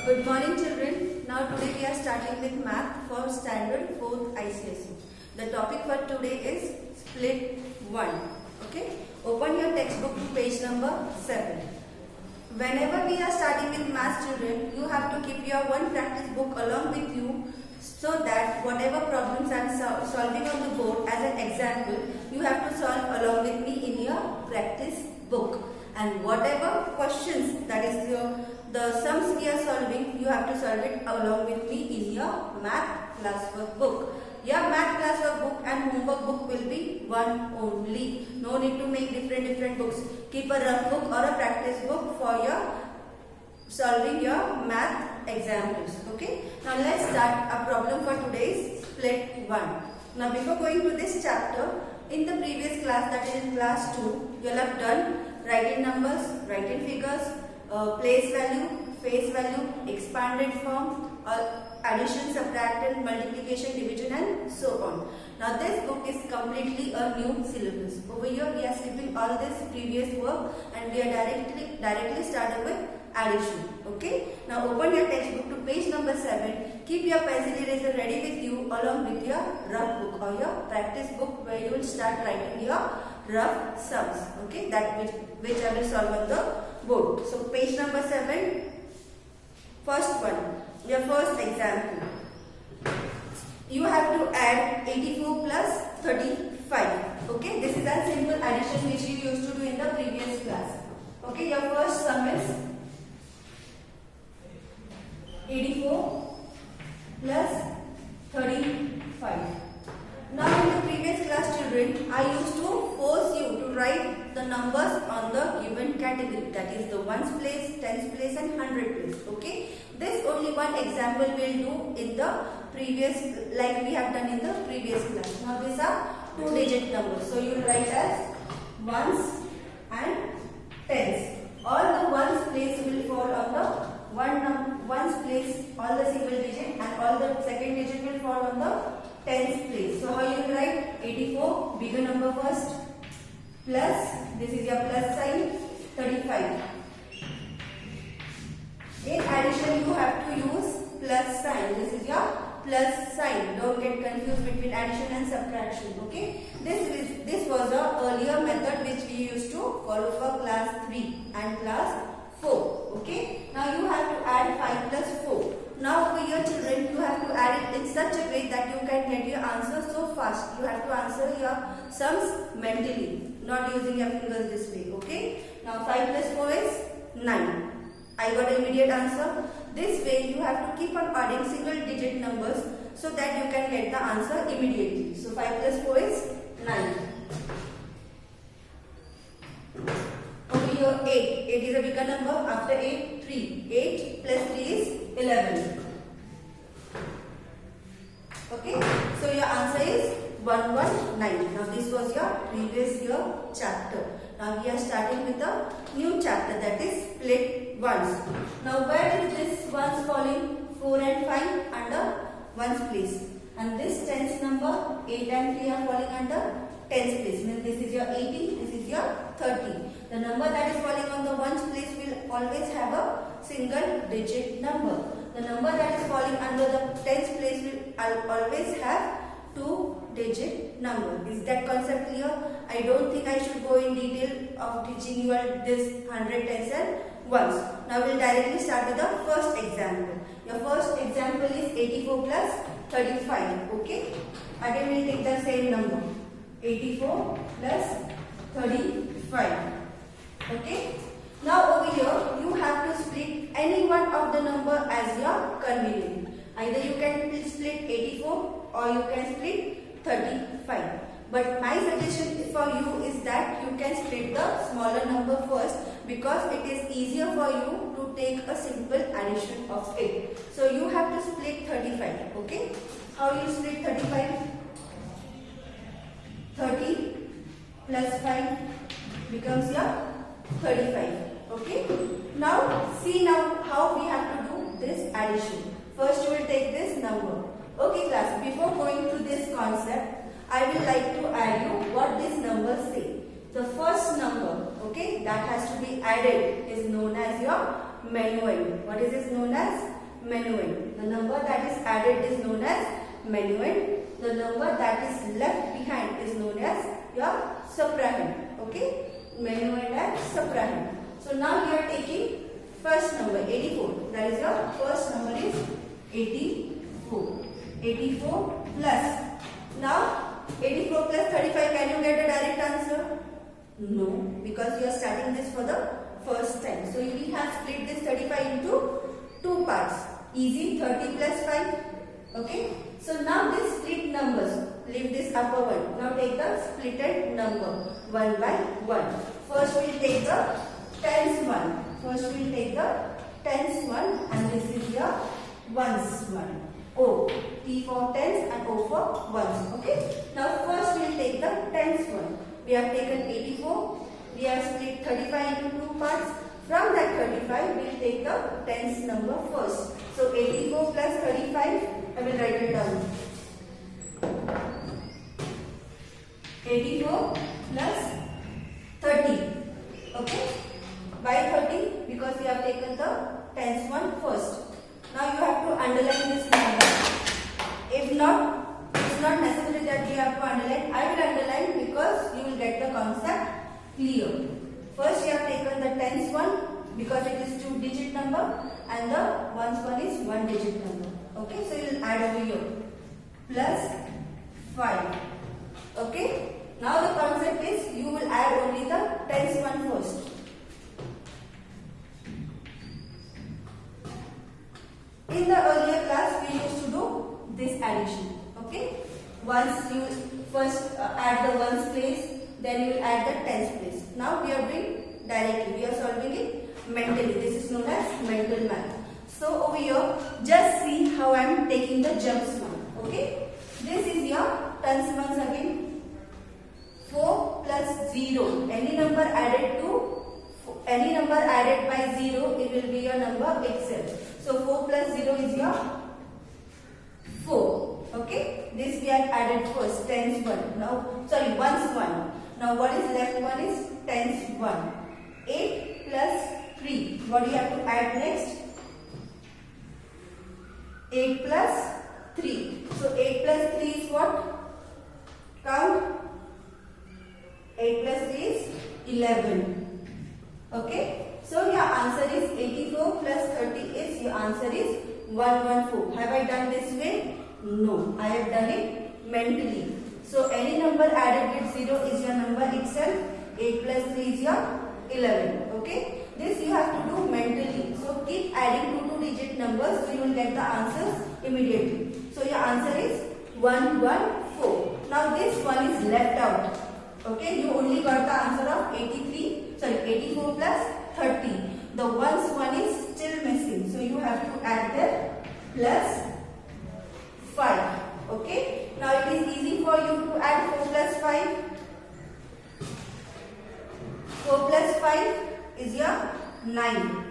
Good morning children. Now today we are starting with math for standard 4th ICSE. The topic for today is split 1. Okay. Open your textbook to page number 7. Whenever we are starting with math children, you have to keep your one practice book along with you so that whatever problems I am solving on the board as an example, you have to solve along with me in your practice book. And whatever questions, that is the sums we are solving, you have to solve it along with me in your math classwork book. Your math classwork book and homework book will be one only. No need to make different books. Keep a rough book or a practice book for your solving your math examples. Okay. Now let's start. A problem for today's split 1. Now before going to this chapter, in the previous class, that is in class 2, you will have done write in numbers, write in figures, place value, face value, expanded form, addition, subtraction, multiplication, division and so on. Now this book is completely a new syllabus. Over here we are skipping all this previous work and we are directly started with addition. Okay. Now open your textbook to page number 7. Keep your pencil eraser ready with you along with your rough book or your practice book where you will start writing your rough sums. Okay, that which I will solve on the board. So page number 7, first one, your first example. You have to add 84 plus 35. Okay, this is a simple addition which you used to do in the previous class. Okay, your first sum is 84 plus 35. Now in the previous class children, I used to force you to write the numbers on the given category, that is the ones place, tens place and hundred place. Okay, this only one example will do in the previous, like we have done in the previous class. Now these are 2-digit numbers, so you will write as ones and tens. All the ones place will fall on the ones place, all the single digit, and all the second digit will fall on the tens place. So how you will write 84, bigger number first, plus, this is your plus sign, 35. In addition you have to use plus sign. This is your plus sign. Don't get confused between addition and subtraction. Okay. This was the earlier method which we used to follow for class 3 and class 4. Okay. Now you have to add 5 plus 4. Now over here children, you have to add it in such a way that you can get your answer so fast. You have to answer your sums mentally, not using your fingers this way. Okay. Now 5 plus 4 is 9. I got an immediate answer. This way you have to keep on adding single digit numbers so that you can get the answer immediately. So 5 plus 4 is 9. Over here 8. 8 is a bigger number. After 8, 3. 8 plus 3 is 11. Okay. So your answer is 119. Now this was your previous year chapter. Now we are starting with a new chapter, that is split ones. Now where is this ones falling? 4 and 5 under ones place. And this tens number 8 and 3 are falling under tens place. Means this is your 80, this is your 30. The number that is falling on the ones place will always have a single digit number. The number that is falling under the tens place will always have 2-digit number. Is that concept clear? I don't think I should go in detail of teaching you this 100, tens and ones. Now we will directly start with the first example. Your first example is 84 plus 35. Okay. Again we will take the same number. 84 plus 35. Okay. Now over here you have to split any one of the number as your convenient. Either you can split 84 or you can split 35. But my suggestion for you is that you can split the smaller number first because it is easier for you to take a simple addition of it. So you have to split 35. Okay. How you split 35? 30 plus 5 becomes your 35. Okay. Now see how we have to do this addition. First you will take this number. Okay class, before going to this concept, I will like to add you what these numbers say. The first number, okay, that has to be added is known as your manual. What is this known as? minuend. The number that is added is known as minuend. The number that is left behind is known as your subtrahend. Okay, minuend and subtrahend. So now we are taking first number 84. That is your first number is 84. 84 plus. Now 84 plus 35. Can you get a direct answer? No, because you are starting this for the first time. So we have split this 35 into two parts. Easy, 30 plus 5. Okay. So now this split numbers, leave this upper one. Now take the splitted number 1 by 1. First we will take the tens one. First we will take the tens one, and this is your ones one. O, T for tens and O for ones. Okay. Now first we will take the tens one. We have taken 84. We have split 35 into two parts. From that 35, we will take the tens number first. So 84 plus 35, I will write it down. 84 plus 30. Okay. By 30, because we have taken the tens one first. Now you have to underline this number. If not, it's not necessary that you have to underline. I will underline because you will get the concept clear. First you have taken the tens one because it is 2-digit number, and the ones one is 1-digit number. Okay, so you will add over here. Plus 5. Okay. Now the concept is you will add only the tens one first. In the earlier class, we used to do this addition. Okay. Once you first add the ones place, then you will add the tens place. Now we are doing directly. We are solving it mentally. This is known as mental math. So over here, just see how I am taking the jumps now. Okay. This is your tens ones again. 4 plus 0. Any number added by 0, it will be your number itself. So 4 plus 0 is your 4. Okay. This we have added first. Tens 1. Now, sorry, ones 1. Now what is left one is tens 1. 8 plus 3. What do you have to add next? 8 plus 3. So 8 plus 3 is what? Count. 8 plus 3 is 11. Okay. So your answer is 84 plus 30 is, your answer is 114. Have I done this way? No. I have done it mentally. So any number added with 0 is your number itself. 8 plus 3 is your 11. Okay. This you have to do mentally. So keep adding to 2-digit numbers, so you will get the answers immediately. So your answer is 114. Now this one is left out. Okay. You only got the answer of 84 plus 30. The ones one is still missing. So you have to add there plus 5. Okay. Now it is easy for you to add 4 plus 5. 4 plus 5 is your 9.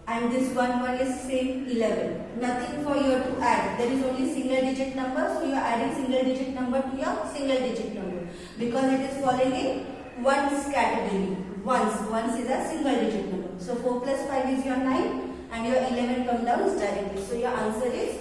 And this one is same 11. Nothing for you to add. There is only single digit number. So you are adding single digit number to your single digit number. Because it is falling in ones category. Ones is a single digit number. So 4 plus 5 is your 9. And your 11 comes down directly. So your answer is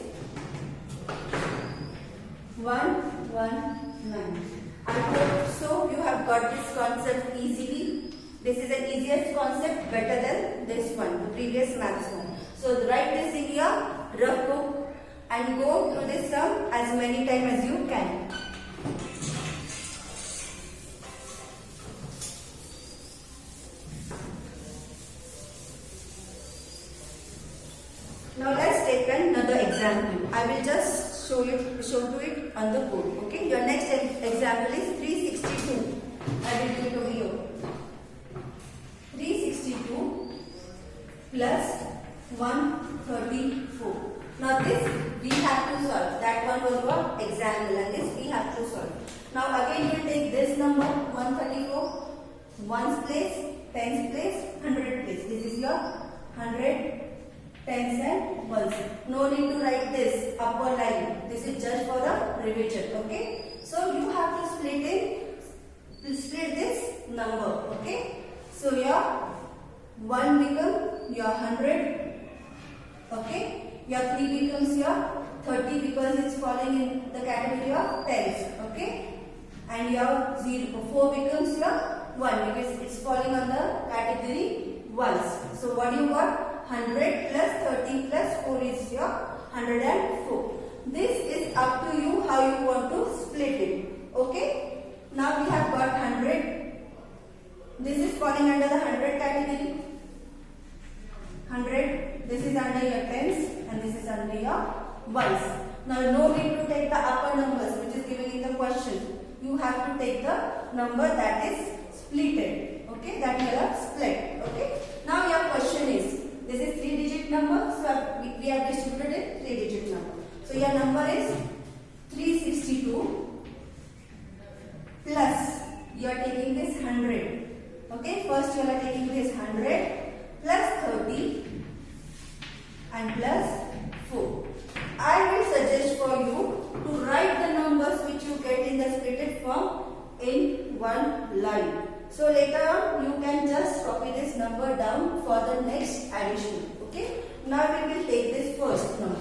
119. I hope so you have got this concept easily. This is the easiest concept, better than this one, the previous maths one. So write this in your rough book and go through this sum as many times as you can. Now let's take another example. I will just show to it on the board. Okay. Your next example is 362. I will do it over here. 362 plus 134. Now this we have to solve. That one was your example, and this we have to solve. Now again you will take this number 134, ones place, tens place, 100 place. This is your 100, tens and ones. No need to write this upper line. This is just for the revision. Okay. So you have to split this number. Okay. So your 1 become your 100, Okay, your 3 becomes your 30 because it's falling in the category of tens. Okay, and your 4 becomes your 1 because it's falling on the category ones. So what you got? 100 plus 30 plus 4 is your 104. This is up to you how you want to split it. Okay, now we have got 100. This is falling under the 100 category. 100. This is under your tens and this is under your ones. Now no need to take the upper numbers which is given in the question. You have to take the number that is splitted. Okay, that you have split. Okay. Now your question is, this is 3-digit number, so we have distributed it 3-digit number. So your number is 362 plus you are taking this 100. Okay, first you are taking this 100 plus 30 and plus 4. I will suggest for you to write the numbers which you get in the splitted form in one line. So later on you can just copy this number down for the next addition. Okay, now we will take this first number.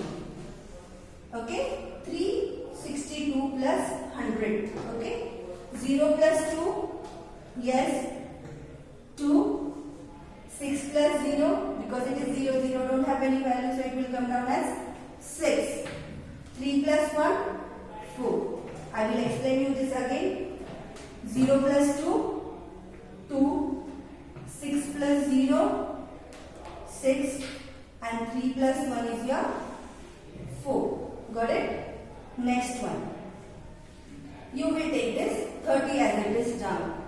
Okay, 362 plus 100. Okay, 0 plus 2, yes, 2, 6 plus 0, because it is 0, 0 don't have any value, so it will come down as 6. 3 plus 1, 4. I will explain you this again. 0 plus 2, 2. 6 plus 0, 6. And 3 plus 1 is your 4. Got it? Next one. You will take this 30 as it is down.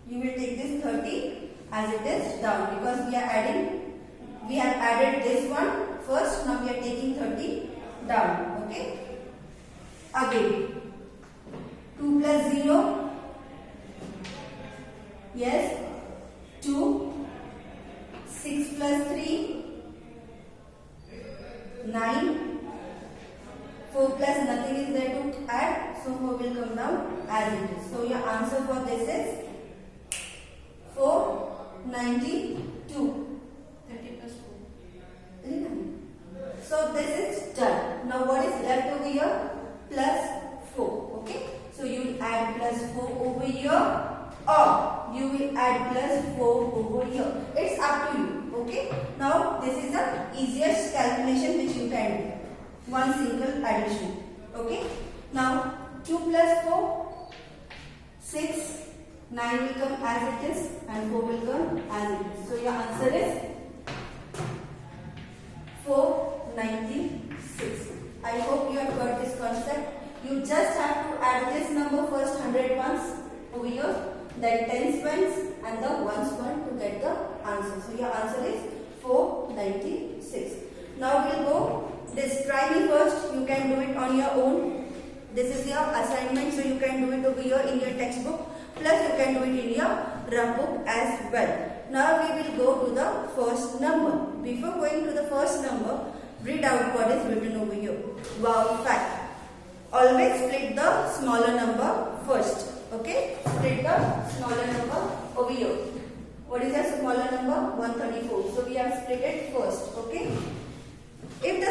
You will take this 30 as it is down because we have added this one first, now we are taking 30 down. Okay, again 2 plus 0, yes, 2, 6 plus 3, 9, 4 plus nothing is there to add, so 4 will come down as it is. So your answer for this is 492. 30 plus 4. 39. So this is done. Now what is left over here? Plus 4. Okay. So you will add plus 4 over here or you will add plus 4 over here. It's up to you. Okay. Now this is the easiest calculation which you can do. One single addition. Okay. Now 2 plus 4, 6. 9 will come as it is and 4 will come as it is. So your answer is 496. I hope you have got this concept. You just have to add this number first 100 ones over here, then tens ones and the ones one to get the answer. So your answer is 496. Now we'll go this. Try me first. You can do it on your own. This is your assignment, so you can do it over here in your textbook. Plus you can do it in your rough book as well. Now we will go to the first number. Before going to the first number, read out what is written over here. Wow fact. Always split the smaller number first. Okay? Split the smaller number over here. What is the smaller number? 134. So we have split it first. Okay? If the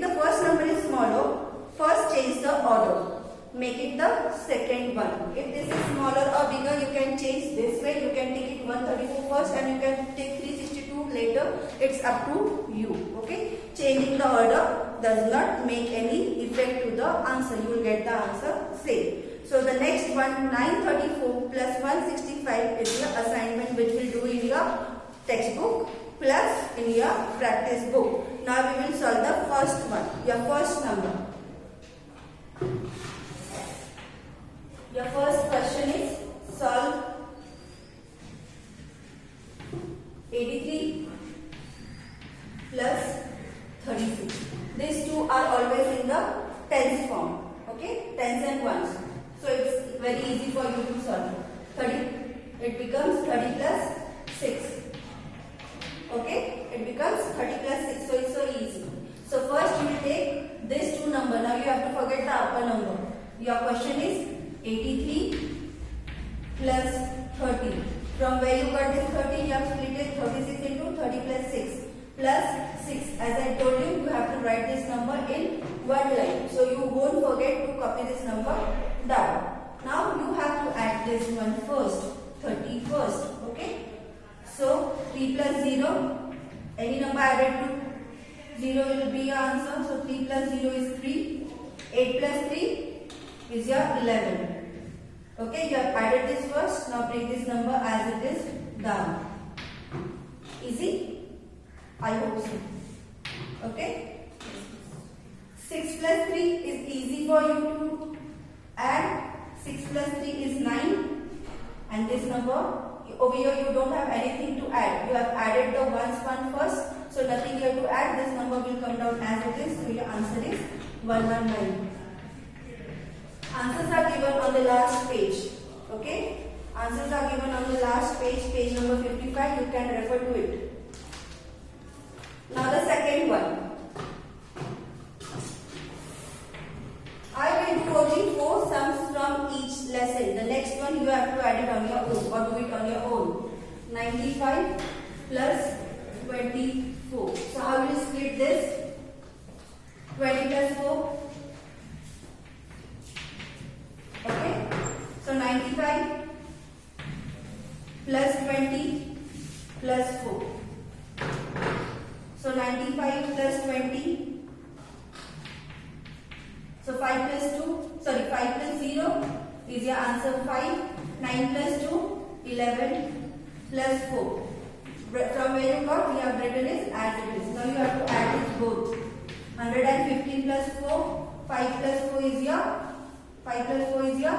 first number is smaller, first change the order. Make it the second one. If this is smaller or bigger, you can change this way. You can take it 134 first and you can take 362 later. It's up to you. Okay? Changing the order does not make any effect to the answer. You will get the answer same. So the next one, 934 plus 165 is your assignment which will do in your textbook plus in your practice book. Now we will solve the first one, your first number. Your first question is solve 83 plus 36. These two are always in the tens form. Okay, tens and ones. So it's very easy for you to solve. 30. It becomes 30 plus 6. Okay, it becomes 30 plus 6. So it's so easy. So first you will take these two numbers. Now you have to forget the upper number. Your question is 83 plus 30. From where you got this 13, you have split it 36 into 30 plus 6 plus 6. As I told you, you have to write this number in one line. So you won't forget to copy this number down. Now you have to add this one first, 30 first. Okay. So 3 plus 0, any number added to 0 will be your answer. So 3 plus 0 is 3. 8 plus 3 is your 11. Okay, you have added this first. Now bring this number as it is down. Easy? I hope so. Okay? 6 plus 3 is easy for you to add. 6 plus 3 is 9. And this number, over here you don't have anything to add. You have added the ones one first. So nothing here to add. This number will come down as it is. So your answer is 119. Answers are given on the last page. Okay? Answers are given on the last page, page number 55. You can refer to it. Now the second one. I will do only 4 sums from each lesson. The next one you have to add it on your own or do it on your own. 95 plus 24. So how will you split this? 20 plus 4. Okay, so 95 plus 20 plus 4. So 95 plus 20. So 5 plus 5 plus 0 is your answer 5. 9 plus 2, 11 plus 4. From where you got, we have written is as it is. Now you have to add this both. 115 plus 4, 5 plus 4 is your 5 plus 4 is your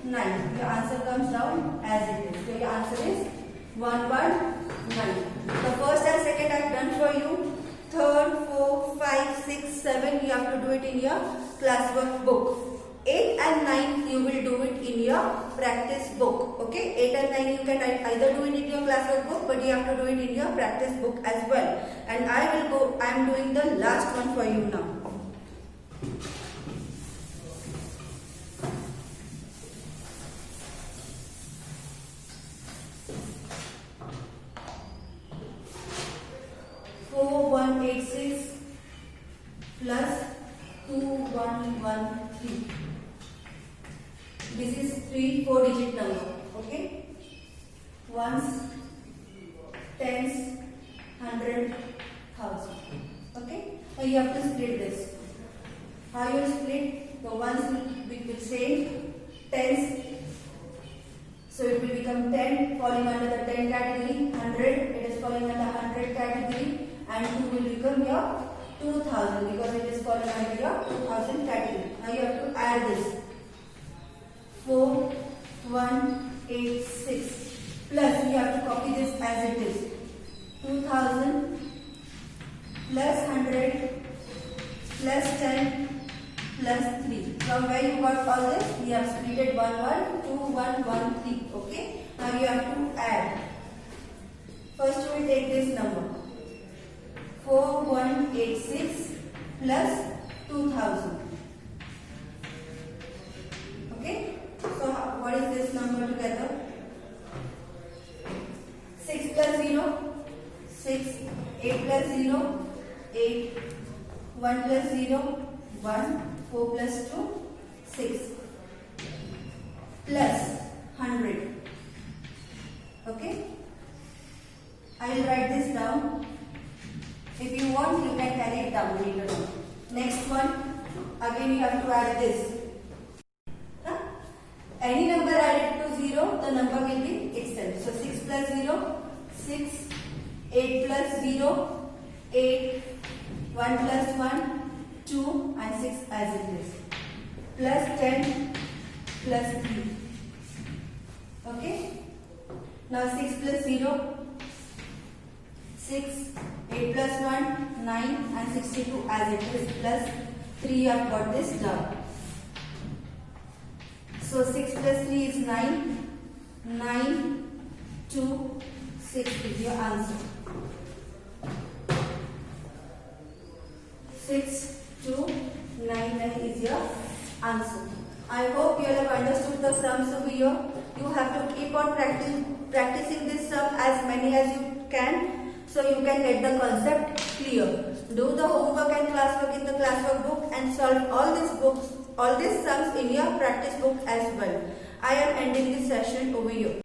9. Your answer comes down as it is. So your answer is 119. The first and second I have done for you. Third, 4, 5, 6, 7 you have to do it in your classwork book. 8 and 9 you will do it in your practice book. Okay, 8 and 9 you can either do it in your classwork book, but you have to do it in your practice book as well. And I am doing the last one for you now. Plus 2113. This is 4 digit number. Okay. Ones, tens, 100, 1000. Okay. Now you have to split this. How you split? The ones will be the same. Tens. So it will become 10 falling under the 10 category. 100 it is falling under 100 category. And 2 will become your 2000 because it is falling under your 2000 category. Now you have to add this. 4186 plus you have to copy this as it is. 2000 plus 100 plus 10 plus 3. From where you got all this? We have split it 112113. Okay. Now you have to add. First we will take this number. 4186 plus 2000. Okay. So what is this number together? 6 plus 0, 6, 8 plus 0, 8, 1 plus 0, 1, 4 plus 2, 6, plus 100. Okay. I will write this down. If you want, you can carry it down later on. Next one, again you have to add this. Any number added to 0, the number will be extended. So 6 plus 0, 6, 8 plus 0, 8, 1 plus 1, 2 and 6 as it is. Plus 10 plus 3. Okay. Now 6 plus 0, 6, 8 plus 1, 9 and 62 as it is. Plus 3 you have got this down. So 6 plus 3 is 9. 9, 2, 6 is your answer. 6, 2, 9 is your answer. I hope you have understood the sums over here. You have to keep on practicing this sum as many as you can, so you can get the concept clear. Do the homework and classwork in the classwork book and solve all these sums in your practice book as well. I am ending this session over here.